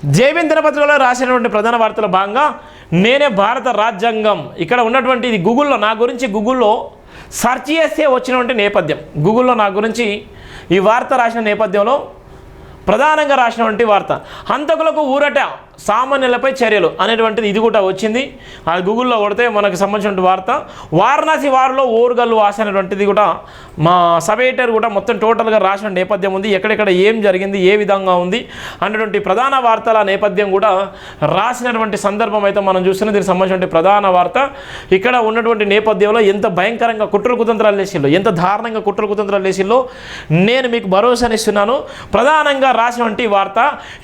జైబీం దినపత్రికలో రాసినటువంటి ప్రధాన వార్తల భాగంగా నేనే భారత రాజ్యాంగం ఇక్కడ ఉన్నటువంటి ఇది గూగుల్లో నా గురించి గూగుల్లో సెర్చ్ చేస్తే వచ్చినటువంటి నేపథ్యం. గూగుల్లో నా గురించి ఈ వార్త రాసిన నేపథ్యంలో ప్రధానంగా రాసినటువంటి వార్త హంతకులకు ఊరట సామాన్యులపై చర్యలు అనేటువంటిది ఇది కూడా వచ్చింది. అది గూగుల్లో కొడితే మనకు సంబంధించిన వార్త. వారణాసి వారిలో ఓరుగల్లు ఆశ అనేటువంటిది కూడా మా సబ్ ఎడిటర్ కూడా మొత్తం టోటల్గా రాసిన నేపథ్యం ఉంది. ఎక్కడెక్కడ ఏం జరిగింది, ఏ విధంగా ఉంది అనేటువంటి ప్రధాన వార్తల నేపథ్యం కూడా రాసినటువంటి సందర్భం అయితే మనం చూస్తున్నాం. దీనికి సంబంధించిన ప్రధాన వార్త ఇక్కడ ఉన్నటువంటి నేపథ్యంలో ఎంత భయంకరంగా కుట్ర కుతంత్రాలు వేసిల్లో, ఎంత దారుణంగా కుట్ర కుతంత్రాలు వేసిల్లో నేను మీకు భరోసానిస్తున్నాను. ప్రధానంగా రాసినటువంటి వార్త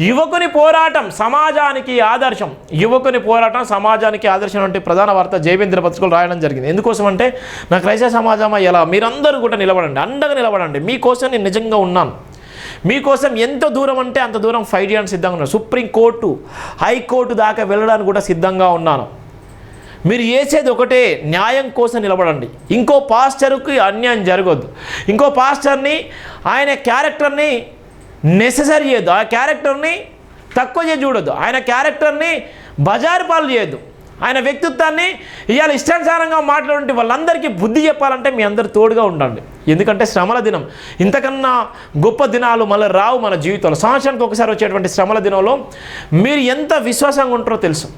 యువకుని పోరాటం సమాజానికి ఆదర్శం, యువకుని పోరాటం సమాజానికి ఆదర్శం అంటే ప్రధాన వార్త జైబీం దినపత్రికలు రాయడం జరిగింది. ఎందుకోసం అంటే నా క్రైస్తవ సమాజం ఎలా మీరందరూ కూడా నిలబడండి, అండగా నిలబడండి. మీకోసం నేను నిజంగా ఉన్నాను. మీకోసం ఎంత దూరం అంటే అంత దూరం ఫైట్ చేయడానికి సిద్ధంగా ఉన్నాను. సుప్రీంకోర్టు హైకోర్టు దాకా వెళ్ళడానికి కూడా సిద్ధంగా ఉన్నాను. మీరు చేసేది ఒకటే, న్యాయం కోసం నిలబడండి. ఇంకో పాస్టర్కి అన్యాయం జరగొద్దు. ఇంకో పాస్టర్ని ఆయన క్యారెక్టర్ని నెససరీ చేయొద్దు, ఆ క్యారెక్టర్ని తక్కువ చేసి చూడొద్దు, ఆయన క్యారెక్టర్ని బజారు పాలు చేయొద్దు, ఆయన వ్యక్తిత్వాన్ని ఇవాళ ఇష్టానుసారంగా మాట్లాడే వాళ్ళందరికీ బుద్ధి చెప్పాలంటే మీ అందరు తోడుగా ఉండండి. ఎందుకంటే శ్రమల దినం ఇంతకన్నా గొప్ప దినాలు మళ్ళీ రావు మన జీవితంలో. సంవత్సరానికి ఒకసారి వచ్చేటువంటి శ్రమల దినంలో మీరు ఎంత విశ్వాసంగా ఉంటారో తెలుసు.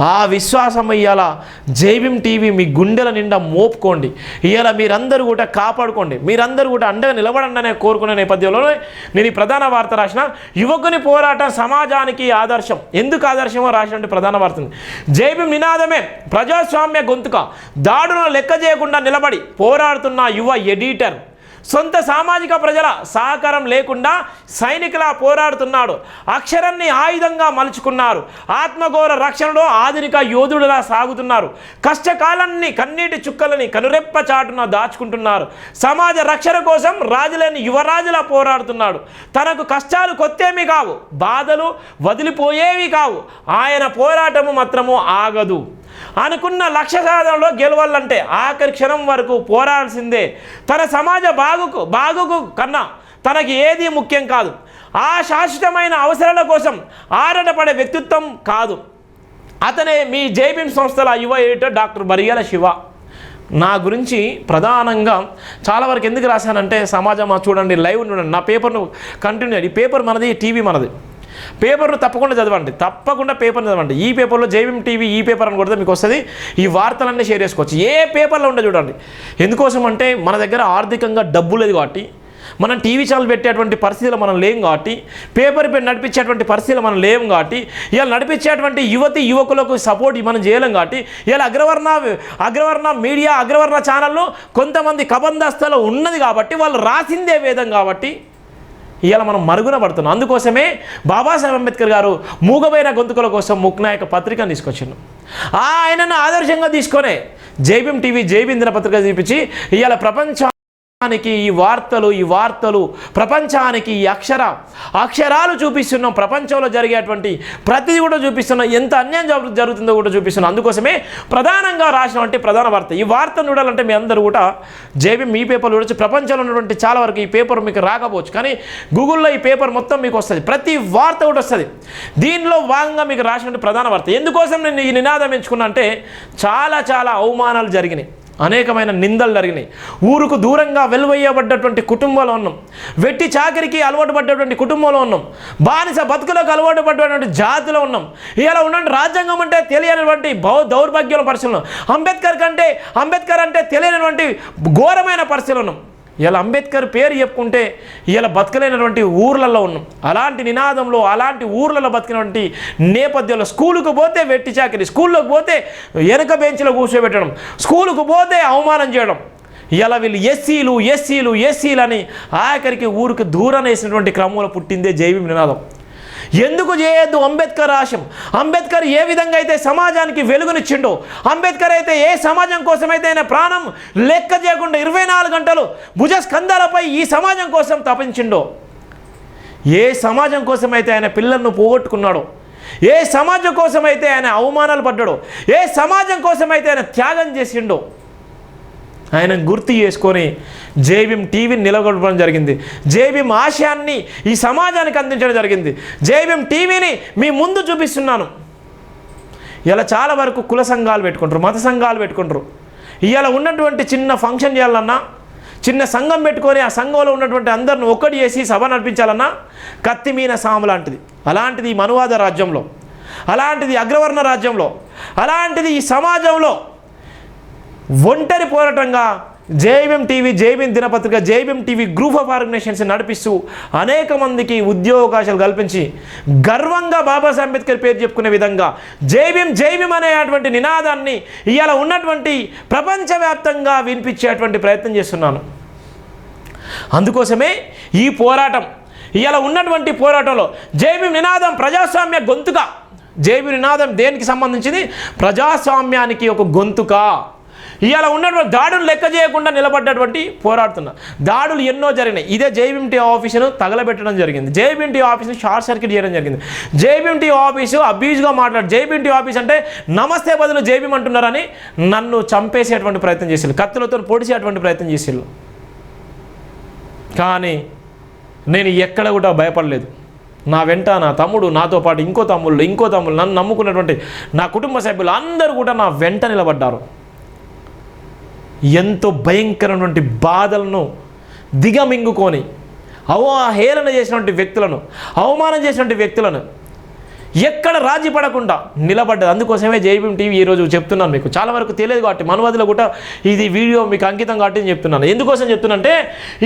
ఆ విశ్వాసం ఇవాళ జైబీం టీవీ మీ గుండెల నిండా మోపుకోండి. ఇవాళ మీరందరూ కూడా కాపాడుకోండి, మీరందరూ కూడా అండగా నిలబడండి అనే కోరుకునే నేపథ్యంలో నేను ఈ ప్రధాన వార్త రాసిన యువకుని పోరాటం సమాజానికి ఆదర్శం. ఎందుకు ఆదర్శమో రాసినటువంటి ప్రధాన వార్త జైబీం నినాదమే ప్రజాస్వామ్య గొంతుక, దాడులను లెక్క చేయకుండా నిలబడి పోరాడుతున్న యువ ఎడిటర్, సొంత సామాజిక ప్రజల సహకారం లేకుండా సైనికులా పోరాడుతున్నాడు. అక్షరాన్ని ఆయుధంగా మలుచుకున్నారు. ఆత్మగౌరవ రక్షణలో ఆధునిక యోధుడులా సాగుతున్నారు. కష్టకాలాన్ని కన్నీటి చుక్కలని కనురెప్ప చాటున దాచుకుంటున్నారు. సమాజ రక్షణ కోసం రాజులేని యువరాజులా పోరాడుతున్నాడు. తనకు కష్టాలు కొత్తేమి కావు, బాధలు వదిలిపోయేవి కావు. ఆయన పోరాటము మాత్రము ఆగదు. అనుకున్న లక్ష్య సాధనలో గెలవాలంటే ఆఖరి క్షణం వరకు పోరాడాల్సిందే. తన సమాజ బాగుకు కన్నా తనకి ఏది ముఖ్యం కాదు. ఆ శాశ్వతమైన అవసరాల కోసం ఆరాటపడే వ్యక్తిత్వం కాదు. అతనే మీ జైబీం సంస్థల యువ ఎడిటర్ డాక్టర్ బరియాల శివ. నా గురించి ప్రధానంగా చాలా వరకు ఎందుకు రాశానంటే సమాజం చూడండి, లైవ్ చూడండి, నా పేపర్ను కంటిన్యూ. ఈ పేపర్ మనది, టీవీ మనది. పేపర్ను తప్పకుండా చదవండి, తప్పకుండా పేపర్ని చదవండి. ఈ పేపర్లో జైబీం టీవీ ఈ పేపర్ అని కొడితే మీకు వస్తుంది. ఈ వార్తలన్నీ షేర్ చేసుకోవచ్చు. ఏ పేపర్లో ఉండే చూడండి. ఎందుకోసం అంటే మన దగ్గర ఆర్థికంగా డబ్బు లేదు కాబట్టి, మనం టీవీ ఛానల్ పెట్టేటువంటి పరిస్థితులు మనం లేం కాబట్టి, పేపర్ నడిపించేటువంటి పరిస్థితులు మనం లేము కాబట్టి, ఇలా నడిపించేటువంటి యువకులకు సపోర్ట్ మనం చేయలేం కాబట్టి, ఇలా అగ్రవర్ణ మీడియా అగ్రవర్ణ ఛానల్లో కొంతమంది కబందస్తలో ఉన్నది కాబట్టి, వాళ్ళు రాసిందే వేదం కాబట్టి ఇవాళ మనం మరుగున పడుతున్నాం. అందుకోసమే బాబాసాహెబ్ అంబేద్కర్ గారు మూగబోయిన గొంతుకల కోసం ముక్నాయక పత్రికను తీసుకొచ్చిండు. ఆయనను ఆదర్శంగా తీసుకొనే జైబీం టీవీ జైబీం దినపత్రిక చూపించి ఇవాళ ప్రపంచానికి ఈ వార్తలు ప్రపంచానికి ఈ అక్షరాలు చూపిస్తున్నాం. ప్రపంచంలో జరిగేటువంటి ప్రతిదీ కూడా చూపిస్తున్నాం. ఎంత అన్యాయం జరుగుతుందో కూడా చూపిస్తున్నాం. అందుకోసమే ప్రధానంగా రాసినటువంటి ప్రధాన వార్త. ఈ వార్తను చూడాలంటే మీ అందరూ కూడా జైబీం ఈ పేపర్లు చూడొచ్చు. ప్రపంచంలో ఉన్నటువంటి చాలా వరకు ఈ పేపర్ మీకు రాకపోవచ్చు, కానీ గూగుల్లో ఈ పేపర్ మొత్తం మీకు వస్తుంది. ప్రతి వార్త కూడా వస్తుంది. దీనిలో భాగంగా మీకు రాసినటువంటి ప్రధాన వార్త. ఎందుకోసం నేను ఈ నినాదం ఎంచుకున్నా అంటే చాలా అవమానాలు జరిగినాయి, అనేకమైన నిందలు జరిగినాయి. ఊరుకు దూరంగా వెలువయ్యబడ్డటువంటి కుటుంబంలో ఉన్నాం. వెట్టి చాకరికి అలవాటు పడ్డటువంటి కుటుంబంలో ఉన్నాం. బానిస బతుకులకు అలవాటు పడ్డటువంటి జాతిలో ఉన్నాం. ఇలా ఉన్నటువంటి రాజ్యాంగం అంటే తెలియనటువంటి దౌర్భాగ్యం పరిస్థితులు. అంబేద్కర్ అంటే తెలియనటువంటి ఘోరమైన పరిస్థితులు ఉన్నాం. ఇలా అంబేద్కర్ పేరు చెప్పుకుంటే ఇలా బతకలేనటువంటి ఊర్లలో ఉన్నాం. అలాంటి నినాదంలో అలాంటి ఊర్లలో బతికినటువంటి నేపథ్యంలో స్కూలుకు పోతే వెట్టి చాకరీ, స్కూల్లోకి పోతే వెనక బెంచ్లో కూర్చోబెట్టడం, స్కూలుకు పోతే అవమానం చేయడం. ఇలా వీళ్ళు ఎస్సీలు అని ఆఖరికి ఊరికి దూరం వేసినటువంటి క్రమంలో పుట్టిందే జైబీం నినాదం. ఎందుకు చేయొద్దు అంబేద్కర్ ఆశయం? అంబేద్కర్ ఏ విధంగా అయితే సమాజానికి వెలుగునిచ్చిండో, అంబేద్కర్ అయితే ఏ సమాజం కోసమైతే ఆయన ప్రాణం లెక్క చేయకుండా 24 గంటలు భుజస్కంధాలపై ఈ సమాజం కోసం తపించిండో, ఏ సమాజం కోసమైతే ఆయన పిల్లలను పోగొట్టుకున్నాడో, ఏ సమాజం కోసమైతే ఆయన అవమానాలు పడ్డాడో, ఏ సమాజం కోసమైతే ఆయన త్యాగం చేసిండో, ఆయన గుర్తు చేసుకొని జైభీం టీవీని నిలబెట్టడం జరిగింది. జైభీం ఆశయాన్ని ఈ సమాజానికి అందించడం జరిగింది. జైభీం టీవీని మీ ముందు చూపిస్తున్నాను. ఇలా చాలా వరకు కుల సంఘాలు పెట్టుకుంటారు, మత సంఘాలు పెట్టుకుంటారు. ఇవాళ ఉన్నటువంటి చిన్న ఫంక్షన్ చేయాలన్నా, చిన్న సంఘం పెట్టుకొని ఆ సంఘంలో ఉన్నటువంటి అందరిని ఒక్కటి చేసి సభ నడిపించాలన్నా కత్తిమీన సాము లాంటిది. అలాంటిది ఈ మనువాద రాజ్యంలో, అలాంటిది అగ్రవర్ణ రాజ్యంలో, అలాంటిది ఈ సమాజంలో ఒంటరి పోరాటంగా జైభీం టీవీ, జైభీం దినపత్రిక, Jai Bhim TV group of organisations నడిపిస్తూ అనేక మందికి ఉద్యోగావకాశాలు కల్పించి గర్వంగా బాబాసాహెబ్ అంబేద్కర్ పేరు చెప్పుకునే విధంగా జైభీం జైభీం అనేటువంటి నినాదాన్ని ఇవాళ ఉన్నటువంటి ప్రపంచవ్యాప్తంగా వినిపించేటువంటి ప్రయత్నం చేస్తున్నాను. అందుకోసమే ఈ పోరాటం, ఇవాళ ఉన్నటువంటి పోరాటంలో జైభీం నినాదం ప్రజాస్వామ్య గొంతుక. జైభీం నినాదం దేనికి సంబంధించింది? ప్రజాస్వామ్యానికి ఒక గొంతుక. ఇవాళ ఉన్నటువంటి దాడులు లెక్క చేయకుండా నిలబడ్డటువంటి పోరాడుతున్నా. దాడులు ఎన్నో జరిగినాయి. ఇదే జైభీం టీవీ ఆఫీసును తగలబెట్టడం జరిగింది. జైభీం టీవీ ఆఫీసును షార్ట్ సర్క్యూట్ చేయడం జరిగింది. జైభీం టీవీ ఆఫీసు అబ్యూజ్గా మాట్లాడు. జైభీం టీవీ ఆఫీస్ అంటే నమస్తే బదులు జైభీం అంటున్నారని నన్ను చంపేసేటువంటి ప్రయత్నం చేసేళ్ళు, కత్తులతో పొడిచేటువంటి ప్రయత్నం చేసేళ్ళు. కానీ నేను ఎక్కడ కూడా భయపడలేదు. నా వెంట నా తమ్ముడు, నాతో పాటు ఇంకో తమ్ముళ్ళు, నన్ను నమ్ముకున్నటువంటి నా కుటుంబ సభ్యులు అందరూ కూడా నా వెంట నిలబడ్డారు. ఎంతో భయంకరమైనటువంటి బాధలను దిగమింగుకొని హేళన చేసినటువంటి వ్యక్తులను, అవమానం చేసినటువంటి వ్యక్తులను ఎక్కడ రాజీ పడకుండా నిలబడ్డది. అందుకోసమే జైభీం టీవీ ఈరోజు చెప్తున్నాను. మీకు చాలా వరకు తెలియదు కాబట్టి మనువాదులో కూడా ఇది వీడియో మీకు అంకితం కాబట్టి చెప్తున్నాను. ఎందుకోసం చెప్తున్నానంటే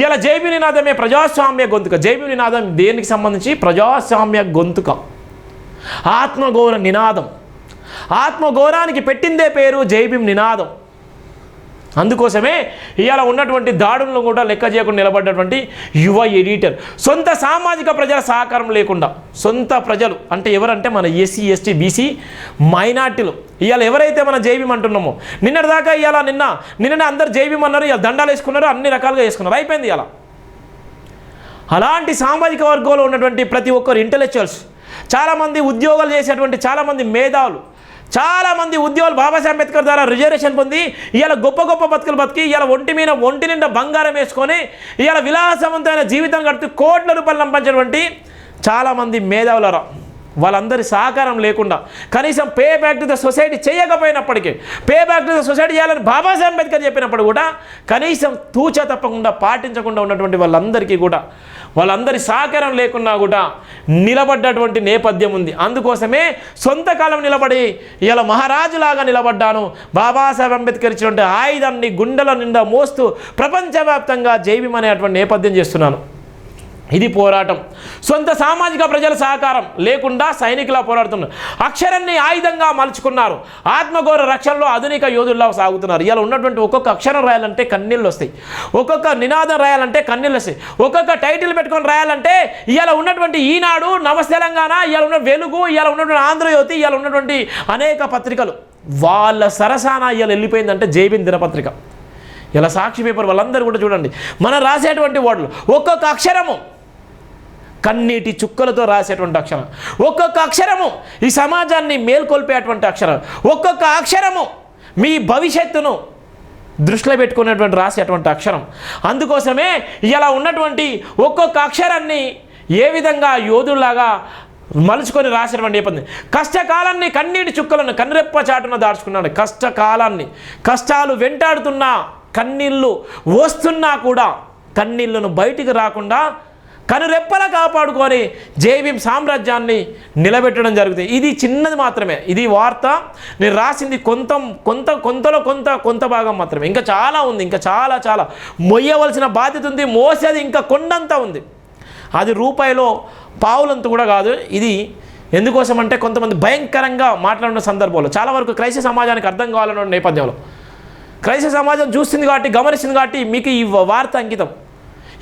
ఇలా జైభీం నినాదమే ప్రజాస్వామ్య గొంతుక. జైభీం నినాదం దేనికి సంబంధించి? ప్రజాస్వామ్య గొంతుక, ఆత్మగౌరవ నినాదం. ఆత్మగౌరవానికి పెట్టిందే పేరు జైభీం నినాదం. అందుకోసమే ఇవాళ ఉన్నటువంటి దాడులను కూడా లెక్క చేయకుండా నిలబడ్డటువంటి యువ ఎడిటర్, సొంత సామాజిక ప్రజల సహకారం లేకుండా, సొంత ప్రజలు అంటే ఎవరంటే మన ఎస్సీ ఎస్టీ బీసీ మైనార్టీలు. ఇవాళ ఎవరైతే మన జైభీం అంటున్నామో, నిన్నటిదాకా ఇవాళ నిన్ననే అందరు జైభీం అన్నారు, ఇవాళ దండాలు వేసుకున్నారు, అన్ని రకాలుగా వేసుకున్నారు, అయిపోయింది. ఇలా అలాంటి సామాజిక వర్గంలో ఉన్నటువంటి ప్రతి ఒక్కరు ఇంటెలెక్చువల్స్, చాలామంది ఉద్యోగాలు చేసేటువంటి చాలామంది మేధావులు, చాలామంది ఉద్యోగులు బాబాసాహెబ్ అంబేద్కర్ ద్వారా రిజర్వేషన్ పొంది ఇవాళ గొప్ప గొప్ప బతుకులు బతికి ఇవాళ ఒంటి నిండా బంగారం వేసుకొని ఇవాళ విలాసవంతమైన జీవితం గడుపుతూ కోట్ల రూపాయలు సంపాదించినటువంటి చాలామంది మేధావులరా, వాళ్ళందరి సహకారం లేకుండా కనీసం pay back to the society చేయకపోయినప్పటికీ, pay back to the society చేయాలని బాబాసాహెబ్ అంబేద్కర్ చెప్పినప్పుడు కూడా కనీసం తూచా తప్పకుండా పాటించకుండా ఉన్నటువంటి వాళ్ళందరికీ కూడా, వాళ్ళందరి సహకారం లేకున్నా కూడా నిలబడ్డటువంటి నేపథ్యం ఉంది. అందుకోసమే సొంత కాలం నిలబడి ఇలా మహారాజులాగా నిలబడ్డాను. బాబాసాహెబ్ అంబేద్కర్ ఇచ్చినటువంటి ఆయుధాన్ని గుండెల నిండా మోస్తూ ప్రపంచవ్యాప్తంగా జైభీం అనేటువంటి నేపథ్యం చేస్తున్నాను. ఇది పోరాటం. సొంత సామాజిక ప్రజల సహకారం లేకుండా సైనికులా పోరాడుతున్నారు. అక్షరాన్ని ఆయుధంగా మలుచుకున్నారు. ఆత్మగౌరవ రక్షణలో ఆధునిక యోధుల్లా సాగుతున్నారు. ఇలా ఉన్నటువంటి ఒక్కొక్క అక్షరం రాయాలంటే కన్నీళ్ళు వస్తాయి, ఒక్కొక్క నినాదం రాయాలంటే కన్నీళ్ళు వస్తాయి, ఒక్కొక్క టైటిల్ పెట్టుకొని రాయాలంటే ఇవాళ ఉన్నటువంటి ఈనాడు, నమస్తే తెలంగాణ, ఇవాళ ఉన్న వెలుగు, ఇవాళ ఉన్నటువంటి ఆంధ్రజ్యోతి, ఇవాళ ఉన్నటువంటి అనేక పత్రికలు వాళ్ళ సరసాన ఇవాళ వెళ్ళిపోయిందంటే జైభీం దినపత్రిక. ఇలా సాక్షి పేపర్ వాళ్ళందరూ కూడా చూడండి, మనం రాసేటువంటి వర్డ్లు ఒక్కొక్క అక్షరము కన్నీటి చుక్కలతో రాసేటువంటి అక్షరం, ఒక్కొక్క అక్షరము ఈ సమాజాన్ని మేల్కొల్పేటువంటి అక్షరం, ఒక్కొక్క అక్షరము మీ భవిష్యత్తును దృష్టిలో పెట్టుకునేటువంటి రాసేటువంటి అక్షరం. అందుకోసమే ఇలా ఉన్నటువంటి ఒక్కొక్క అక్షరాన్ని ఏ విధంగా యోధుల్లాగా మలుచుకొని రాసేటువంటి నేపథ్యం. కష్టకాలాన్ని కన్నీటి చుక్కలను కనురెప్ప చాటున దాచుకున్నాడు. కష్టకాలాన్ని, కష్టాలు వెంటాడుతున్నా, కన్నీళ్ళు వస్తున్నా కూడా కన్నీళ్లను బయటికి రాకుండా కనురెప్పలా కాపాడుకొని జైభీం సామ్రాజ్యాన్ని నిలబెట్టడం జరుగుతుంది. ఇది చిన్నది మాత్రమే, ఇది వార్త. నేను రాసింది కొంత భాగం మాత్రమే. ఇంకా చాలా ఉంది, ఇంకా చాలా మొయ్యవలసిన బాధ్యత ఉంది. మోసేది ఇంకా కొండంత ఉంది. అది రూపాయిలో పావులంత కూడా కాదు. ఇది ఎందుకోసం అంటే కొంతమంది భయంకరంగా మాట్లాడిన సందర్భంలో చాలా వరకు క్రైస్తవ సమాజానికి అర్థం కావాలన్న నేపథ్యంలో, క్రైస్తవ సమాజం చూస్తుంది కాబట్టి, గమనిస్తుంది కాబట్టి మీకు ఈ వార్త అంకితం.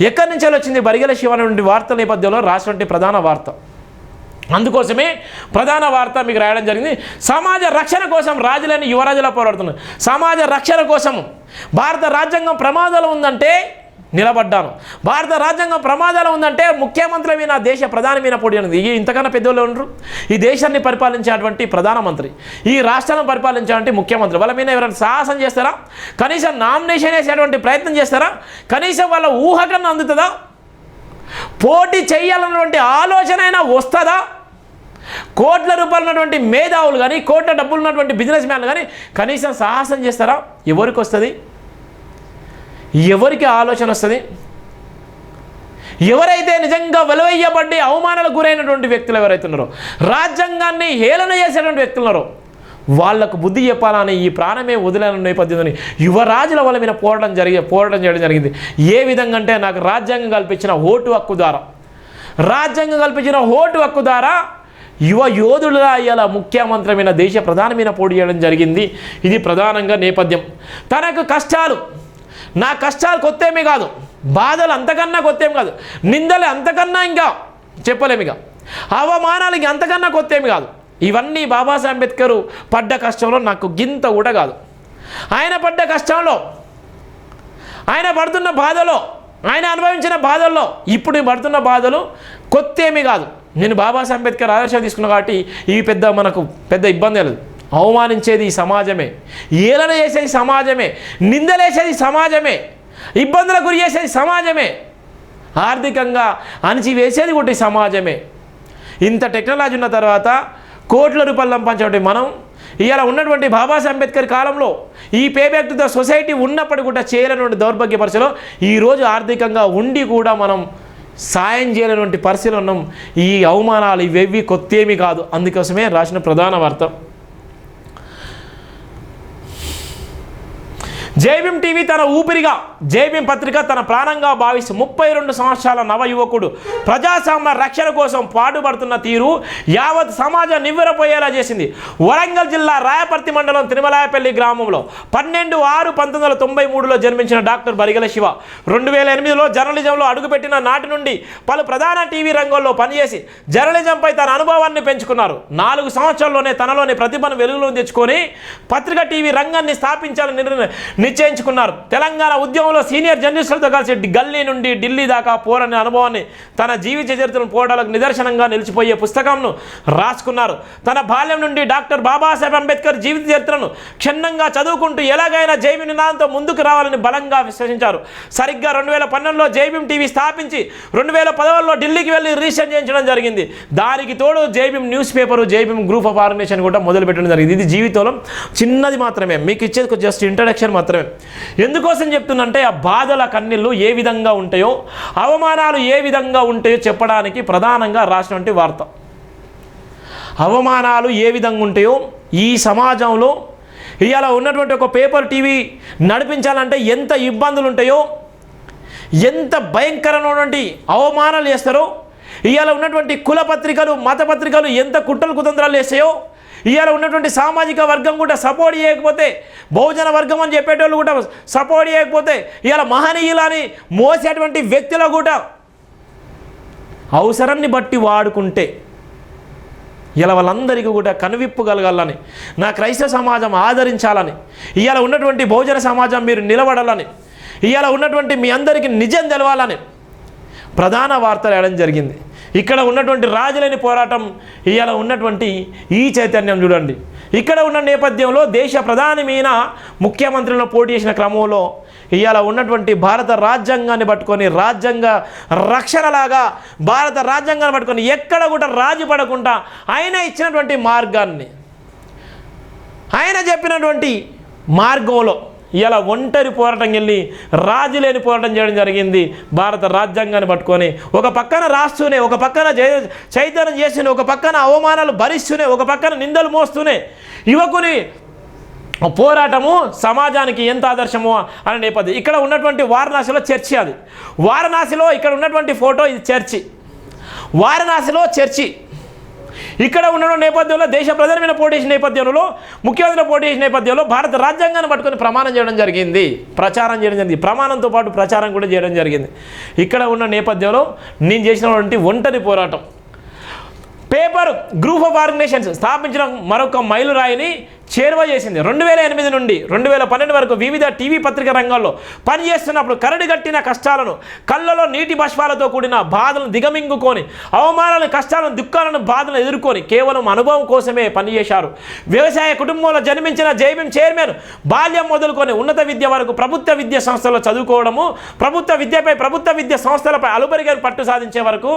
ఎక్కడి నుంచి వచ్చింది? బరిగెల శివ నుండి వార్త నేపథ్యంలో రాసినటువంటి ప్రధాన వార్త. అందుకోసమే ప్రధాన వార్త మీకు రాయడం జరిగింది. సమాజ రక్షణ కోసం రాజులని యువరాజులా పోరాడుతున్నారు. సమాజ రక్షణ కోసం భారత రాజ్యాంగం ప్రమాదంలో ఉందంటే నిలబడ్డాను. భారత రాజ్యాంగం ప్రమాదాలు ఉందంటే ముఖ్యమంత్రి మీద దేశ ప్రధాని మీద పోటీ ఉంది. ఇంతకన్నా పెద్దోళ్ళు ఉండరు. ఈ దేశాన్ని పరిపాలించేటువంటి ప్రధానమంత్రి, ఈ రాష్ట్రాలను పరిపాలించేటువంటి ముఖ్యమంత్రి, వాళ్ళ మీద ఎవరైనా సాహసం చేస్తారా? కనీసం నామినేషన్ వేసేటువంటి ప్రయత్నం చేస్తారా? కనీసం వాళ్ళ ఊహకన్నా అందుతుందా? పోటీ చేయాలన్నటువంటి ఆలోచన అయినా వస్తుందా? కోట్ల రూపాయలు ఉన్నటువంటి మేధావులు కానీ, కోట్ల డబ్బులు ఉన్నటువంటి బిజినెస్ మ్యాన్లు కానీ కనీసం సాహసం చేస్తారా? ఎవరికి వస్తుంది? ఎవరికి ఆలోచన వస్తుంది? ఎవరైతే నిజంగా వెలువయ్యబడి అవమానాలకు గురైనటువంటి వ్యక్తులు ఎవరైతే ఉన్నారో, రాజ్యాంగాన్ని హేళన చేసేటువంటి వ్యక్తులు ఉన్నారో, వాళ్లకు బుద్ధి చెప్పాలని ఈ ప్రాణమే వదిలేని నేపథ్యంలోని యువరాజుల వాళ్ళ మీద పోరాటం చేయడం జరిగింది. ఏ విధంగా అంటే నాకు రాజ్యాంగం కల్పించిన ఓటు హక్కు ద్వారా, రాజ్యాంగం కల్పించిన ఓటు హక్కు ద్వారా యువ యోధులుగా ఇలా ముఖ్యమంత్రి మీద దేశ ప్రధాని మీద పోటీ చేయడం జరిగింది. ఇది ప్రధానంగా నేపథ్యం. తనకు కష్టాలు, నా కష్టాలు కొత్తేమీ కాదు, బాధలు అంతకన్నా కొత్తేమి కాదు, నిందలు అంతకన్నా ఇంకా చెప్పలేము, ఇక అవమానాలు ఇంక అంతకన్నా కొత్తేమి కాదు. ఇవన్నీ బాబాసాహెబ్ అంబేద్కర్ పడ్డ కష్టంలో నాకు గింత కూడా కాదు. ఆయన పడ్డ కష్టంలో, ఆయన పడుతున్న బాధలో, ఆయన అనుభవించిన బాధల్లో ఇప్పుడు పడుతున్న బాధలు కొత్తేమీ కాదు. నేను బాబాసాహెబ్ అంబేద్కర్ ఆదర్శం తీసుకున్నా కాబట్టి ఇవి మనకు పెద్ద ఇబ్బంది లేదు. అవమానించేది ఈ సమాజమే, ఏలన చేసేది సమాజమే, నిందలేసేది సమాజమే, ఇబ్బందులకు గురి చేసేది సమాజమే, ఆర్థికంగా అణిచివేసేది కూడా సమాజమే. ఇంత టెక్నాలజీ ఉన్న తర్వాత కోట్ల రూపాయలు సంపాదించేటువంటి మనం ఇలా ఉన్నటువంటి బాబాసాహెబ్ అంబేద్కర్ కాలంలో ఈ pay back to the society ఉన్నప్పటికీ కూడా చేయలేనటువంటి దౌర్భాగ్య పరిస్థితిలో ఈరోజు ఆర్థికంగా ఉండి కూడా మనం సాయం చేయలేనటువంటి పరిస్థితులు ఉన్నాం. ఈ అవమానాలు ఇవేవి కొత్తేమీ కాదు. అందుకోసమే రాసిన ప్రధాన వార్త. జైభీం టీవీ తన ఊపిరిగా, జైభీం పత్రిక తన ప్రాణంగా భావిస్తూ 32 సంవత్సరాల నవ యువకుడు ప్రజాస్వామ్య రక్షణ కోసం పాటుపడుతున్న తీరు యావత్ సమాజం నివ్వెరపోయేలా చేసింది. వరంగల్ జిల్లా రాయపర్తి మండలం తిరుమలాయపల్లి గ్రామంలో 12/6/1993లో జన్మించిన డాక్టర్ బరిగెల శివ 2008లో జర్నలిజంలో అడుగుపెట్టిన నాటి నుండి పలు ప్రధాన టీవీ రంగంలో పనిచేసి జర్నలిజంపై తన అనుభవాన్ని పెంచుకున్నారు. 4 సంవత్సరాల్లోనే తనలోని ప్రతిభను వెలుగులోకి తెచ్చుకొని పత్రిక టీవీ రంగాన్ని స్థాపించాలని నిశ్చయించుకున్నారు. తెలంగాణ ఉద్యమంలో సీనియర్ జర్నలిస్టులతో కలిసి గల్లీ నుండి ఢిల్లీ దాకా పోరాడిన అనుభవాన్ని తన జీవిత చరిత్రను పోరాటాలకు నిదర్శనంగా నిలిచిపోయే పుస్తకంను రాసుకున్నారు. తన బాల్యం నుండి డాక్టర్ బాబాసాహెబ్ అంబేద్కర్ జీవిత చరిత్రను క్షుణ్ణంగా చదువుకుంటూ ఎలాగైనా జైభీం నినాదంతో ముందుకు రావాలని బలంగా విశ్వసించారు. సరిగ్గా 2012లో జైభీం టీవీ స్థాపించి 2011లో ఢిల్లీకి వెళ్ళి రీసెర్చ్ చేయించడం జరిగింది. దానికి తోడు Jai Bhim newspaper, Jai Bhim group of organisation కూడా మొదలుపెట్టడం జరిగింది. ఇది జీవితంలో చిన్నది మాత్రమే, మీకు ఇచ్చేది జస్ట్ ఇంట్రడక్షన్ మాత్రమే. ఎందుకోసం చెప్తుందంటే ఆ బాధల కన్నీళ్ళు ఏ విధంగా ఉంటాయో, అవమానాలు ఏ విధంగా ఉంటాయో చెప్పడానికి ప్రధానంగా రాసినటువంటి వార్త. అవమానాలు ఏ విధంగా ఉంటాయో ఈ సమాజంలో ఇవాళ ఉన్నటువంటి ఒక పేపర్ టీవీ నడిపించాలంటే ఎంత ఇబ్బందులు ఉంటాయో, ఎంత భయంకరమైనటువంటి అవమానాలు చేస్తారో, ఇవాళ ఉన్నటువంటి కుల పత్రికలు, మత పత్రికలు ఎంత కుట్రలు కుతంత్రాలు చేస్తాయో, ఇవాళ ఉన్నటువంటి సామాజిక వర్గం కూడా సపోర్ట్ చేయకపోతే, బహుజన వర్గం అని చెప్పేటోళ్ళు కూడా సపోర్ట్ చేయకపోతే, ఇవాళ మహనీయులని మోసేటువంటి వ్యక్తులు కూడా అవసరాన్ని బట్టి వాడుకుంటే ఇలా వాళ్ళందరికీ కూడా కనువిప్పు కలగాలని, నా క్రైస్తవ సమాజం ఆదరించాలని, ఇవాళ ఉన్నటువంటి బహుజన సమాజం మీరు నిలబడాలని, ఇవాళ ఉన్నటువంటి మీ అందరికీ నిజం తెలవాలని ప్రధాన వార్తలు వేయడం జరిగింది. ఇక్కడ ఉన్నటువంటి రాజులేని పోరాటం, ఇవాళ ఉన్నటువంటి ఈ చైతన్యం చూడండి. ఇక్కడ ఉన్న నేపథ్యంలో దేశ ప్రధాని మీద ముఖ్యమంత్రులను పోటీ చేసిన క్రమంలో ఇవాళ ఉన్నటువంటి భారత రాజ్యాంగాన్ని పట్టుకొని, రాజ్యాంగ రక్షణలాగా భారత రాజ్యాంగాన్ని పట్టుకొని ఎక్కడ కూడా రాజీ పడకుండా ఆయన ఇచ్చినటువంటి మార్గాన్ని, ఆయన చెప్పినటువంటి మార్గంలో ఇలా ఒంటరి పోరాటం వెళ్ళి రాజు లేని పోరాటం చేయడం జరిగింది. భారత రాజ్యాంగాన్ని పట్టుకొని ఒక పక్కన రాస్తూనే, ఒక పక్కన చైతన్యం చేస్తూనే, ఒక పక్కన అవమానాలు భరిస్తూనే, ఒక పక్కన నిందలు మోస్తూనే యువకుని పోరాటము సమాజానికి ఎంత ఆదర్శమో అనే నేపథ్యం. ఇక్కడ ఉన్నటువంటి వారణాసిలో చర్చి, అది వారణాసిలో ఇక్కడ ఉన్నటువంటి ఫోటో, ఇది చర్చి, వారణాసిలో చర్చి. ఇక్కడ ఉన్న నేపథ్యంలో దేశ ప్రధాని మీద పోటీ చేసిన నేపథ్యంలో, ముఖ్యమంత్రి పోటీ చేసిన నేపథ్యంలో భారత రాజ్యాంగాన్ని పట్టుకొని ప్రమాణం చేయడం జరిగింది, ప్రచారం చేయడం జరిగింది. ప్రమాణంతో పాటు ప్రచారం కూడా చేయడం జరిగింది. ఇక్కడ ఉన్న నేపథ్యంలో నేను చేసినటువంటి ఒంటరి పోరాటం, పేపర్ గ్రూప్ ఆఫ్ ఆర్గనైజేషన్స్ స్థాపించిన మరొక మైలురాయిని చేరువ చేసింది. 2008 నుండి 2012 వరకు వివిధ టీవీ పత్రికా రంగాల్లో పనిచేస్తున్నప్పుడు కరడుగట్టిన కష్టాలను, కళ్ళలో నీటి బాష్పాలతో కూడిన బాధలను దిగమింగుకొని, అవమానాలను, కష్టాలను, దుఃఖాలను, బాధలను ఎదుర్కొని కేవలం అనుభవం కోసమే పనిచేశారు. వ్యవసాయ కుటుంబంలో జన్మించిన జైభీం చైర్మన్ బాల్యం మొదలుకొని ఉన్నత విద్య వరకు ప్రభుత్వ విద్యా సంస్థల్లో చదువుకోవడము, ప్రభుత్వ విద్యపై, ప్రభుత్వ విద్యా సంస్థలపై అలుబరిగా పట్టు సాధించే వరకు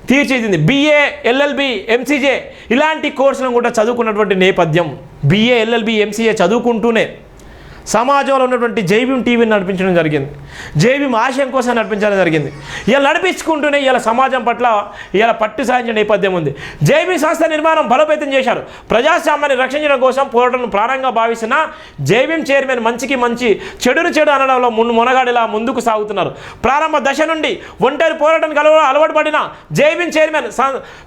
తీర్చిదిద్దింది. BA, LLB, MCJ ఇలాంటి కోర్సులను కూడా చదువుకున్నటువంటి నేపథ్యం. BA, LLB, MCA చదువుకుంటూనే సమాజంలో ఉన్నటువంటి జైభీం టీవీని నడిపించడం జరిగింది. జైభీం ఆశయం కోసం నడిపించడం జరిగింది. ఇలా నడిపించుకుంటూనే ఇలా సమాజం పట్ల ఇలా పట్టు సాధించిన నేపథ్యం ఉంది. జైభీం సంస్థ నిర్మాణం బలోపేతం చేశారు. ప్రజాస్వామ్యాన్ని రక్షించడం కోసం పోరాటం ప్రారంభంగా భావిస్తున్న జైభీం చైర్మన్ మంచికి మంచి, చెడును చెడు అనడంలో మొనగాడిలా ముందుకు సాగుతున్నారు. ప్రారంభ దశ నుండి ఒంటరి పోరాటానికి అలవాటు పడిన జైభీం చైర్మన్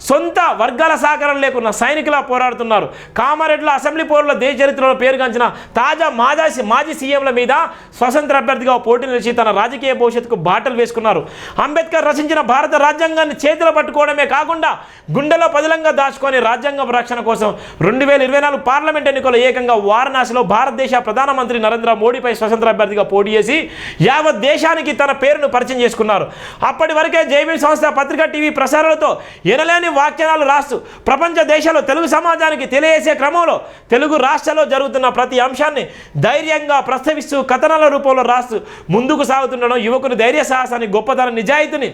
సొంత వర్గాల సహకారం లేకున్న సైనికులా పోరాడుతున్నారు. కామారెడ్డిలో అసెంబ్లీ పోరులో దేశ చరిత్రలో పేరుగాంచిన తాజా మాజీ సీఎంల మీద స్వతంత్ర అభ్యర్థిగా పోటీ నిలిచి తన రాజకీయ భవిష్యత్తుకు బాటలు వేసుకున్నారు. అంబేద్కర్ రచించిన భారత రాజ్యాంగాన్ని చేతిలో పట్టుకోవడమే కాకుండా గుండెలో పదిలంగా దాచుకొని రాజ్యాంగ రక్షణ కోసం 2024 పార్లమెంట్ ఎన్నికల్లో ఏకంగా వారణాసిలో భారతదేశ ప్రధానమంత్రి నరేంద్ర మోడీపై స్వతంత్ర అభ్యర్థిగా పోటీ చేసి యావత్ దేశానికి తన పేరును పరిచయం చేసుకున్నారు. అప్పటి వరకే జైభీం సంస్థ పత్రికా టీవీ ప్రసారాలతో ఎనలేని వ్యాఖ్యానాలు రాస్తూ ప్రపంచ దేశాల్లో తెలుగు సమాజానికి తెలియజేసే క్రమంలో తెలుగు రాష్ట్రాల్లో జరుగుతున్న ప్రతి అంశాన్ని ధైర్యంగా ప్రస్తావిస్తూ కథనాల రూపంలో రాస్తూ ముందుకు సాగుతుండడం యువకుని ధైర్య సాహసాన్ని, గొప్పతన, నిజాయితీని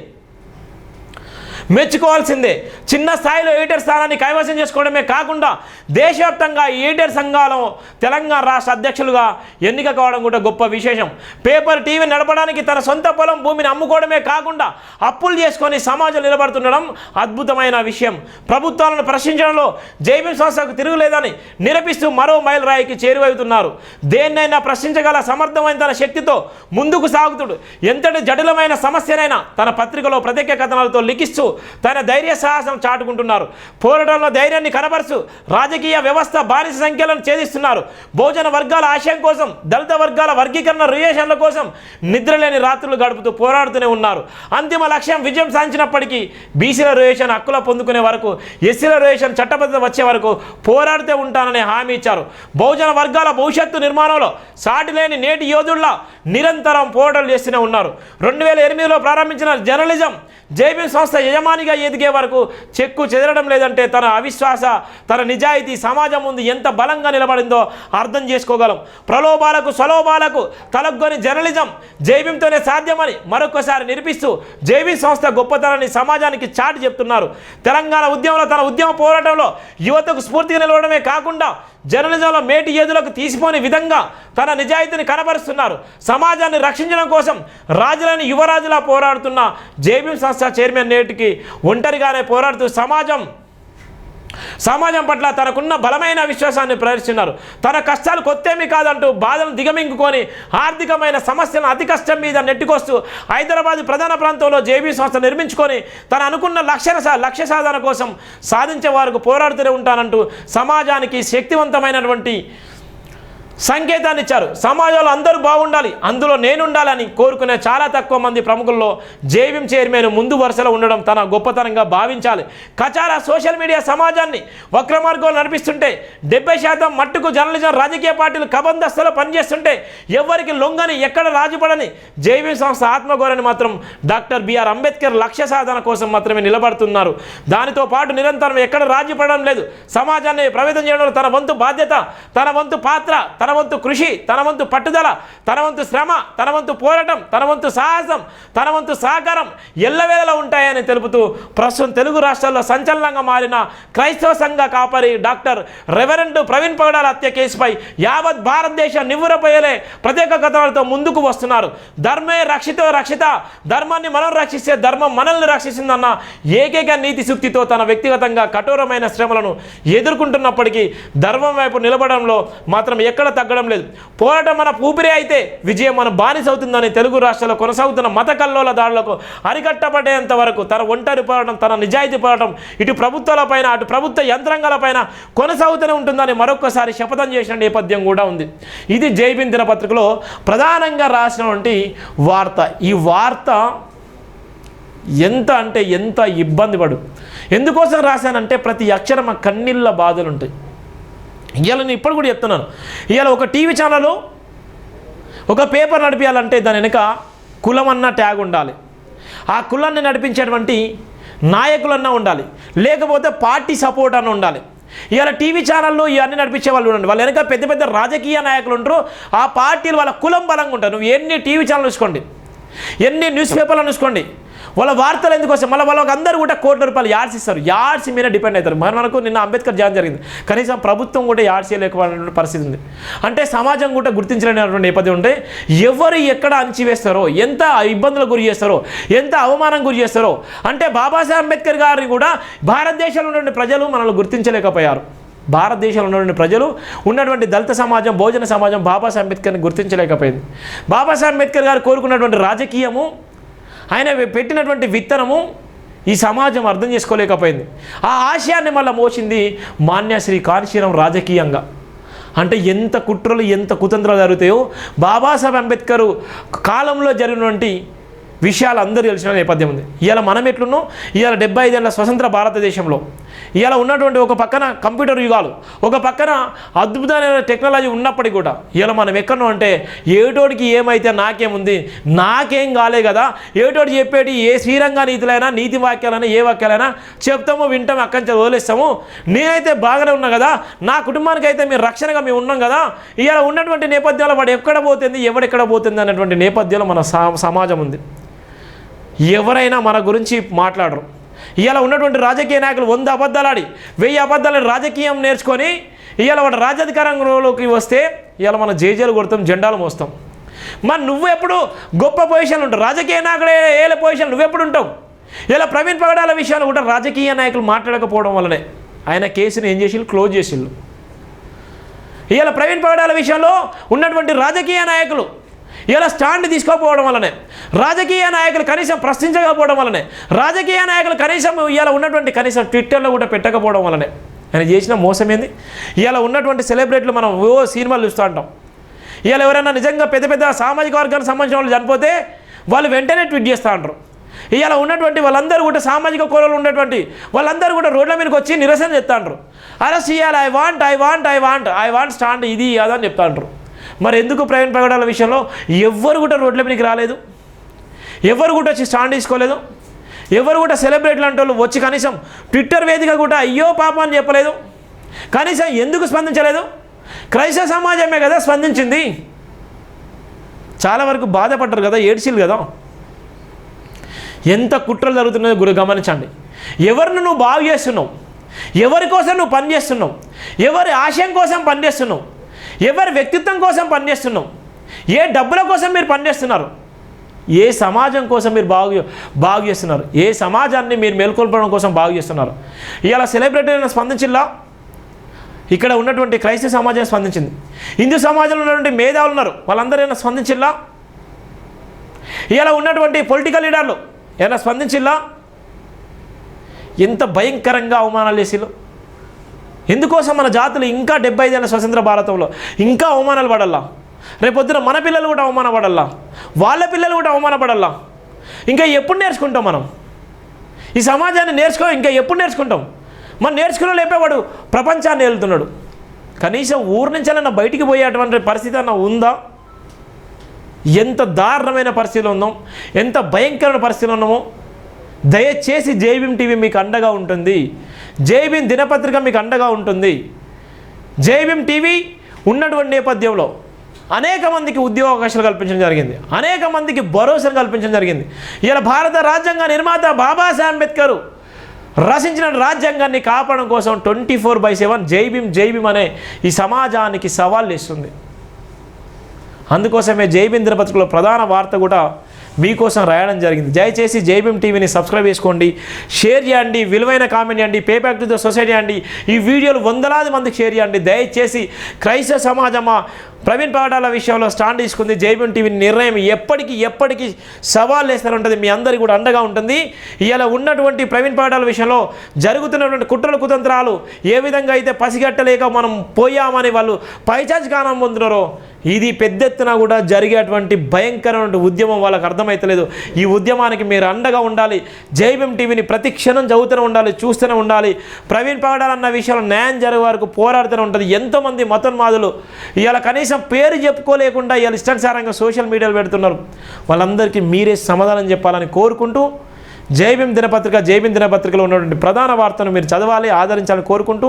మెచ్చుకోవాల్సిందే. చిన్న స్థాయిలో ఎడిటర్ స్థానాన్ని కైవసం చేసుకోవడమే కాకుండా దేశవ్యాప్తంగా ఎడిటర్ సంఘాలు తెలంగాణ రాష్ట్ర అధ్యక్షులుగా ఎన్నిక కావడం కూడా గొప్ప విశేషం. పేపర్, టీవీ నడపడానికి తన సొంత పొలం, భూమిని అమ్ముకోవడమే కాకుండా అప్పులు చేసుకొని సమాజం నిలబడుతుండడం అద్భుతమైన విషయం. ప్రభుత్వాలను ప్రశ్నించడంలో జైభీం సంస్థకు తిరుగులేదని నిరూపిస్తూ మరో మైలురాయికి చేరువవుతున్నారు. దేన్నైనా ప్రశ్నించగల సమర్థమైన తన శక్తితో ముందుకు సాగుతుడు ఎంతటి జటిలమైన సమస్యనైనా తన పత్రికలో ప్రత్యేక కథనాలతో లిఖిస్తూ తన ధైర్య సాహసం చాటుకుంటున్నారు. పోరాటంలో ధైర్యాన్ని కనబరుస్తూ రాజకీయ వ్యవస్థ బానిస సంఖ్యలను ఛేదిస్తున్నారు. బహుజన వర్గాల ఆశయం కోసం, దళిత వర్గాల వర్గీకరణ రిజర్వేషన్ల కోసం నిద్రలేని రాత్రులు గడుపుతూ పోరాడుతూనే ఉన్నారు. అంతిమ లక్ష్యం విజయం సాధించినప్పటికీ బీసీల రిజర్వేషన్ హక్కుల పొందుకునే వరకు, ఎస్సీల రిజర్వేషన్ చట్టబద్ధత వచ్చే వరకు పోరాడుతూ ఉంటానని హామీ ఇచ్చారు. బహుజన వర్గాల భవిష్యత్తు నిర్మాణంలో సాటిలేని నేటి యోధుల్లా నిరంతరం పోరాటాలు చేస్తూనే ఉన్నారు. 2008లో ప్రారంభించిన జర్నలిజం జైభీం సంస్థ యజమానిగా ఎదిగే వరకు చెక్కు చెదరడం లేదంటే తన అవిశ్వాస, తన నిజాయితీ సమాజం ముందు ఎంత బలంగా నిలబడిందో అర్థం చేసుకోగలం. ప్రలోభాలకు, స్వలోభాలకు తలగ్గొని జర్నలిజం జైభీంతోనే సాధ్యమని మరొకసారి నిరూపిస్తూ జైభీం సంస్థ గొప్పతనాన్ని సమాజానికి చాటి చెప్తున్నారు. తెలంగాణ ఉద్యమంలో తన ఉద్యమ పోరాటంలో యువతకు స్ఫూర్తిగా నిలవడమే కాకుండా జర్నలిజంలో మేటి ఏదులకు తీసిపోని విధంగా తన నిజాయితీని కనబరుస్తున్నారు. సమాజాన్ని రక్షించడం కోసం రాజులని యువరాజులా పోరాడుతున్న జైభీం సంస్థ చైర్మన్ నేటికి ఒంటరిగానే పోరాడుతూ సమాజం పట్ల తనకున్న బలమైన విశ్వాసాన్ని ప్రదర్శిస్తున్నారు. తన కష్టాలు కొత్తేమీ కాదంటూ బాధను దిగమింగుకొని ఆర్థికమైన సమస్యలను అతి కష్టం మీద నెట్టుకొస్తూ హైదరాబాద్ ప్రధాన ప్రాంతంలో జైభీం సంస్థ నిర్మించుకొని తన అనుకున్న లక్ష్య సాధన కోసం సాధించే వారికి పోరాడుతూనే ఉంటానంటూ సమాజానికి శక్తివంతమైనటువంటి సంకేతాన్ని ఇచ్చారు. సమాజంలో అందరూ బాగుండాలి, అందులో నేనుండాలని కోరుకునే చాలా తక్కువ మంది ప్రముఖుల్లో జైభీం చైర్మన్ ముందు వరుసలో ఉండడం తన గొప్పతనంగా భావించాలి. కచారా సోషల్ మీడియా సమాజాన్ని వక్ర మార్గంలో నడిపిస్తుంటే 70% మట్టుకు జర్నలిజం రాజకీయ పార్టీలు కబందస్తులో పనిచేస్తుంటే ఎవరికి లొంగని, ఎక్కడ రాజుపడని జైభీం సంస్థ ఆత్మగౌరవాన్ని మాత్రం డాక్టర్ బిఆర్ అంబేద్కర్ లక్ష్య సాధన కోసం మాత్రమే నిలబడుతున్నారు. దానితో పాటు నిరంతరం ఎక్కడ రాజీపడడం లేదు. సమాజాన్ని ప్రభావితం చేయడంలో తన వంతు బాధ్యత, తన వంతు పాత్ర, తన వంతు కృషి, తన వంతు పట్టుదల, తన వంతు శ్రమ, తన వంతు పోరాటం, తన వంతు సాహసం, తన వంతు సహకారం ఎల్లవేళలా ఉంటాయని తెలుపుతూ ప్రస్తుతం తెలుగు రాష్ట్రాల్లో సంచలనంగా మారిన క్రైస్తవ సంఘ కాపరి డాక్టర్ రెవరెండ్ ప్రవీణ్ పగడాల హత్య కేసుపై యావత్ భారతదేశం నివ్వురపోయేలే ప్రత్యేక కథనాలతో ముందుకు వస్తున్నారు. ధర్మే రక్షితో రక్షిత, ధర్మాన్ని మనం రక్షిస్తే ధర్మం మనల్ని రక్షిస్తుందన్న ఏకైక నీతి సూక్తితో తన వ్యక్తిగతంగా కఠోరమైన శ్రమలను ఎదుర్కొంటున్నప్పటికీ ధర్మం వైపు నిలబడంలో మాత్రం ఎక్కడ తగ్గడం లేదు. పోరాటం మన ఊపిరి అయితే విజయం మన బానిస అవుతుందని తెలుగు రాష్ట్రాల్లో కొనసాగుతున్న మత కల్లోల దాడులకు అరికట్టబడేంత వరకు తన ఒంటరి పోరాటం, తన నిజాయితీ పోరాటం ఇటు ప్రభుత్వాలపైన అటు ప్రభుత్వ యంత్రాంగాలపైన కొనసాగుతూనే ఉంటుందని మరొకసారి శపథం చేసిన నేపథ్యం కూడా ఉంది. ఇది జైభీం దినపత్రికలో ప్రధానంగా రాసినటువంటి వార్త. ఈ వార్త ఎంత ఇబ్బంది పడు, ఎందుకోసం రాశానంటే ప్రతి అక్షరం కన్నీళ్ళ బాధలు ఉంటాయి. ఇవాళ నేను ఇప్పుడు కూడా చెప్తున్నాను, ఇవాళ ఒక టీవీ ఛానల్ ఒక పేపర్ నడిపించాలంటే దాని వెనుక కులం అన్న ట్యాగ్ ఉండాలి, ఆ కులాన్ని నడిపించేటువంటి నాయకులన్నా ఉండాలి, లేకపోతే పార్టీ సపోర్ట్ అన్న ఉండాలి. ఇవాళ టీవీ ఛానళ్ళు ఇవన్నీ నడిపించే వాళ్ళు ఉండండి, వాళ్ళ వెనక పెద్ద పెద్ద రాజకీయ నాయకులు ఉంటారు, ఆ పార్టీలు వాళ్ళ కులం బలంగా ఉంటారు. నువ్వు ఎన్ని టీవీ ఛానల్ చూసుకోండి, ఎన్ని న్యూస్ పేపర్లు చూసుకోండి, వాళ్ళ వార్తలు ఎందుకు వస్తాయి, మళ్ళీ వాళ్ళకి అందరూ కూడా కోట్ల రూపాయలు యాడ్స్ ఇస్తారు, యాడ్స్ మీద డిపెండ్ అవుతారు. మనకు నిన్న అంబేద్కర్ జయంతి జరిగింది, కనీసం ప్రభుత్వం కూడా యాడ్స్ చేయలేకపోయినటువంటి పరిస్థితి ఉంది. అంటే సమాజం కూడా గుర్తించలేనటువంటి నేపథ్యం ఉంటే ఎవరు ఎక్కడ అణచివేస్తారో, ఎంత ఇబ్బందులకు గురి చేస్తారో, ఎంత అవమానం గురి చేస్తారో, అంటే బాబాసాహెబ్ అంబేద్కర్ గారిని కూడా భారతదేశంలో ఉన్నటువంటి ప్రజలు మనల్ని గుర్తించలేకపోయారు. భారతదేశంలో ఉన్నటువంటి ప్రజలు ఉన్నటువంటి దళిత సమాజం, బహుజన సమాజం బాబాసాహెబ్ అంబేద్కర్ని గుర్తించలేకపోయింది. బాబాసాహెబ్ అంబేద్కర్ గారు కోరుకున్నటువంటి రాజకీయము, ఆయన పెట్టినటువంటి విత్తనము ఈ సమాజం అర్థం చేసుకోలేకపోయింది. ఆ ఆశయాన్ని మళ్ళీ మోసింది మాన్యశ్రీ కాంశీరాం రాజకీయంగా. అంటే ఎంత కుట్రలు, ఎంత కుతంత్రాలు జరుగుతాయో బాబాసాహెబ్ అంబేద్కర్ కాలంలో జరిగినటువంటి విషయాలు అందరూ తెలిసిన నేపథ్యం ఉంది. ఇవాళ మనం ఎట్లున్నాం, ఇవాళ 75 ఏళ్ళ స్వతంత్ర భారతదేశంలో ఇవాళ ఉన్నటువంటి ఒక పక్కన కంప్యూటర్ యుగాలు, ఒక పక్కన అద్భుతమైన టెక్నాలజీ ఉన్నప్పటికీ కూడా ఇవాళ మనం ఎక్కడో అంటే ఏటోడికి ఏమైతే నాకేముంది, నాకేం కాలే కదా, ఏటోటి చెప్పేటి ఏ శ్రీరంగ నీతులైనా, నీతి వాక్యాలైనా, ఏ వాక్యాలైనా చెప్తాము, వింటాము, అక్కడి నుంచి వదిలేస్తాము, నేనైతే బాగానే ఉన్నా కదా, నా కుటుంబానికి అయితే మీరు రక్షణగా మేము ఉన్నాం కదా. ఇవాళ ఉన్నటువంటి నేపథ్యంలో వాడు ఎక్కడ పోతుంది, ఎవడెక్కడ పోతుంది అన్నటువంటి నేపథ్యంలో మన సమాజం ఉంది. ఎవరైనా మన గురించి మాట్లాడరు. ఇవాళ ఉన్నటువంటి రాజకీయ నాయకులు 100 అబద్ధాలు ఆడి 1000 అబద్ధాలు రాజకీయం నేర్చుకొని ఇవాళ వాడు రాజధికారంలోకి వస్తే ఇవాళ మన జేజేలు కొడతాం, జెండాలు మోస్తాం. మరి నువ్వు ఎప్పుడు గొప్ప పొజిషన్లు ఉంటావు, రాజకీయ నాయకుడు ఏళ్ళ పొజిషన్ నువ్వెప్పుడు ఉంటావు. ఇలా ప్రవీణ్ పగడాల విషయాలు కూడా రాజకీయ నాయకులు మాట్లాడకపోవడం వల్లనే ఆయన కేసుని ఏం చేసి క్లోజ్ చేసిళ్ళు. ఇవాళ ప్రవీణ్ పగడాల విషయంలో ఉన్నటువంటి రాజకీయ నాయకులు ఇలా స్టాండ్ తీసుకోకపోవడం వల్లనే, రాజకీయ నాయకులు కనీసం ప్రశ్నించకపోవడం వల్లనే, రాజకీయ నాయకులు కనీసం ఇలా ఉన్నటువంటి కనీసం ట్విట్టర్లో కూడా పెట్టకపోవడం వల్లనే ఆయన చేసిన మోసం ఏంది. ఇలా ఉన్నటువంటి సెలబ్రిటీలు మనం సినిమాలు చూస్తూ ఉంటాం. ఇవాళ ఎవరైనా నిజంగా పెద్ద పెద్ద సామాజిక వర్గానికి సంబంధించిన వాళ్ళు చనిపోతే వాళ్ళు వెంటనే ట్వీట్ చేస్తూ ఉంటారు. ఇవాళ ఉన్నటువంటి వాళ్ళందరూ కూడా సామాజిక కోణంలో ఉన్నటువంటి వాళ్ళందరూ కూడా రోడ్ల మీదకి వచ్చి నిరసన చెప్తా ఉంటారు. అరెస్ట్ చేయాలి, ఐ వాంట్ స్టాండ్, ఇది అదని చెప్తా ఉంటారు. మరి ఎందుకు ప్రవీణ్ పగడాల విషయంలో ఎవ్వరు కూడా రోడ్ల మీదకి రాలేదు, ఎవరు కూడా వచ్చి స్టాండ్ తీసుకోలేదు, ఎవరు కూడా సెలబ్రిటీలు అంటే వాళ్ళు వచ్చి కనీసం ట్విట్టర్ వేదిక కూడా అయ్యో పాపం అని చెప్పలేదు, కనీసం ఎందుకు స్పందించలేదు? క్రైస్తవ సమాజమే కదా స్పందించింది. చాలా వరకు బాధపడ్డారు కదా, ఏడ్చిలు కదా. ఎంత కుట్రలు జరుగుతున్నాయో గురి గమనించండి. ఎవరిని నువ్వు బాగు చేస్తున్నావు, ఎవరి కోసం నువ్వు పనిచేస్తున్నావు, ఎవరి ఆశయం కోసం పనిచేస్తున్నావు, ఎవరి వ్యక్తిత్వం కోసం పనిచేస్తున్నావు, ఏ డబ్బుల కోసం మీరు పనిచేస్తున్నారు, ఏ సమాజం కోసం మీరు బాగు చేస్తున్నారు, ఏ సమాజాన్ని మీరు మేల్కొల్పడం కోసం బాగు చేస్తున్నారు. ఇవాళ సెలబ్రిటీలను స్పందించిల్లా, ఇక్కడ ఉన్నటువంటి క్రైస్తవ సమాజం స్పందించింది, హిందూ సమాజంలో ఉన్నటువంటి మేధావులు ఉన్నారు వాళ్ళందరూ ఏమైనా స్పందించిల్లా, ఇవాళ ఉన్నటువంటి పొలిటికల్ లీడర్లు ఏమైనా స్పందించిల్లా. ఎంత భయంకరంగా అవమానాలు చేసిల్లు. ఎందుకోసం మన జాతులు ఇంకా 75 ఏళ్ళ స్వతంత్ర భారతంలో ఇంకా అవమానాలు పడాలా? రేపొద్దున మన పిల్లలు కూడా అవమానపడాలా, వాళ్ళ పిల్లలు కూడా అవమానపడాలా? ఇంకా ఎప్పుడు నేర్చుకుంటాం మనం ఈ సమాజాన్ని? ఇంకా ఎప్పుడు నేర్చుకుంటాం? మనం నేర్చుకున్న లేపేవాడు ప్రపంచాన్ని వెళ్తున్నాడు. కనీసం ఊరు నుంచి అలా బయటికి పోయేటువంటి పరిస్థితి అన్న ఉందా? ఎంత దారుణమైన పరిస్థితిలో ఉందాం, ఎంత భయంకరమైన పరిస్థితిలో ఉన్నామో. దయచేసి జైభీం టీవీ మీకు అండగా ఉంటుంది, జైభీం దినపత్రిక మీకు అండగా ఉంటుంది. జైభీం టీవీ ఉన్నటువంటి నేపథ్యంలో అనేక మందికి ఉద్యోగ అవకాశాలు కల్పించడం జరిగింది, అనేక మందికి భరోసాను కల్పించడం జరిగింది. ఇలా భారత రాజ్యాంగ నిర్మాత బాబాసాహెబ్ అంబేద్కర్ రచించిన రాజ్యాంగాన్ని కాపాడడం కోసం 24/7 జైభీం అనే ఈ సమాజానికి సవాల్ ఇస్తుంది. అందుకోసమే జైభీం దినపత్రికలో ప్రధాన వార్త కూడా మీకోసం రాయడం జరిగింది. దయచేసి జైభీం టీవీని సబ్స్క్రైబ్ చేసుకోండి, షేర్ చేయండి, విలువైన కామెంట్ చేయండి, pay back to the society అండి. ఈ వీడియోలు వందలాది మందికి షేర్ చేయండి. దయచేసి క్రైస్తవ సమాజమా ప్రవీణ్ పగడాల విషయంలో స్టాండ్ తీసుకుంది. జైభీం టీవీ నిర్ణయం ఎప్పటికీ సవాల్ వేస్తూనే మీ అందరికీ కూడా అండగా ఉంటుంది. ఇలా ఉన్నటువంటి ప్రవీణ్ పగడాల విషయంలో జరుగుతున్నటువంటి కుట్రలు కుతంత్రాలు ఏ విధంగా అయితే పసిగట్టలేక మనం పోయామని వాళ్ళు పైచాచి కానం పొందుతున్నారో ఇది పెద్ద ఎత్తున కూడా జరిగేటువంటి భయంకరమైన ఉద్యమం వాళ్ళకి అర్థం అర్థమైతలేదు. ఈ ఉద్యమానికి మీరు అండగా ఉండాలి. జై భీమ్ టీవీని ప్రతి క్షణం చదువుతూనే ఉండాలి, చూస్తూనే ఉండాలి. ప్రవీణ్ పగడాల్ అన్న విషయంలో న్యాయం జరిగే వరకు పోరాడుతూనే ఉంటుంది. ఎంతోమంది మతోన్మాదులు ఇవాళ కనీసం పేరు చెప్పుకోలేకుండా ఇవాళ ఇష్టానుసారంగా సోషల్ మీడియాలో పెడుతున్నారు. వాళ్ళందరికీ మీరే సమాధానం చెప్పాలని కోరుకుంటూ జై భీమ్ దినపత్రిక, జై భీమ్ దినపత్రికలో ఉన్నటువంటి ప్రధాన వార్తను మీరు చదవాలి, ఆదరించాలని కోరుకుంటూ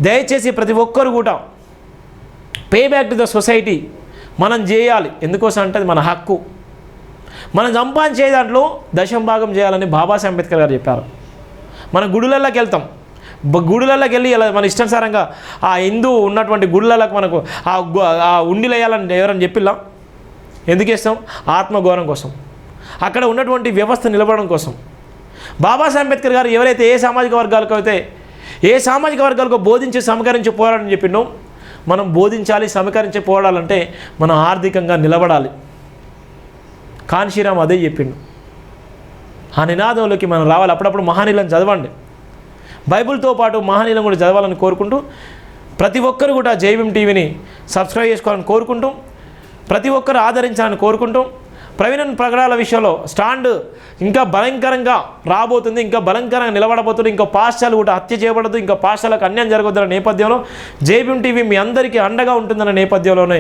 దయచేసి ప్రతి ఒక్కరు కూడా pay back to the society మనం చేయాలి. ఎందుకోసం అంటే అది మన హక్కు. మనం సంపాదించే దాంట్లో దశం భాగం చేయాలని బాబాసాహెబ్ అంబేద్కర్ గారు చెప్పారు. మన గుడులలోకి వెళ్తాం, గుడులలోకి వెళ్ళి ఇలా మన ఇష్టానుసారంగా ఆ హిందూ ఉన్నటువంటి గుడులలోకి మనకు ఆ ఉండిలు వేయాలని ఎవరని చెప్పిల్లా? ఎందుకు వేస్తాం? ఆత్మగౌరవం కోసం, అక్కడ ఉన్నటువంటి వ్యవస్థ నిలబడడం కోసం. బాబాసాహెబ్ అంబేద్కర్ గారు ఎవరైతే ఏ సామాజిక వర్గాలకు బోధించి సమకరించి పోరాడని చెప్పిండో, మనం బోధించాలి, సమకరించి పోరాడాలంటే మనం ఆర్థికంగా నిలబడాలి. కాన్షీరామ్ అదే చెప్పిండు. ఆ నినాదంలోకి మనం రావాలి. అప్పుడప్పుడు మహానీయులను చదవండి, బైబిల్తో పాటు మహానీయులను కూడా చదవాలని కోరుకుంటూ ప్రతి ఒక్కరు కూడా జై భీమ్ టీవీని సబ్స్క్రైబ్ చేసుకోవాలని కోరుకుంటూ ప్రతి ఒక్కరు ఆదరించాలని కోరుకుంటూ ప్రవీణ్ పగడాల విషయంలో స్టాండ్ ఇంకా భయంకరంగా రాబోతుంది, ఇంకా భయంకరంగా నిలబడబోతుంది. ఇంకా పాఠశాలలు కూడా హత్య చేయబడదు, ఇంకా పాఠశాలకు అన్యాయం జరగొద్దన్న నేపథ్యంలో జై భీమ్ టీవీ మీ అందరికీ అండగా ఉంటుందన్న నేపథ్యంలోనే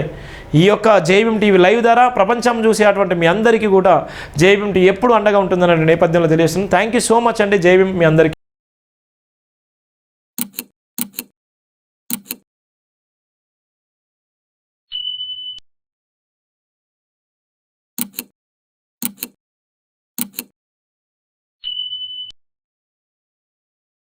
ఈ యొక్క జై భీమ్ టీవీ లైవ్ ద్వారా ప్రపంచం చూసేటువంటి మీ అందరికీ కూడా జై భీమ్ టీవీ ఎప్పుడు అండగా ఉంటుందన్న నేపథ్యంలో తెలియజేస్తుంది. థ్యాంక్ యూ సో మచ్ అండి. జై భీమ్ మీ అందరికీ.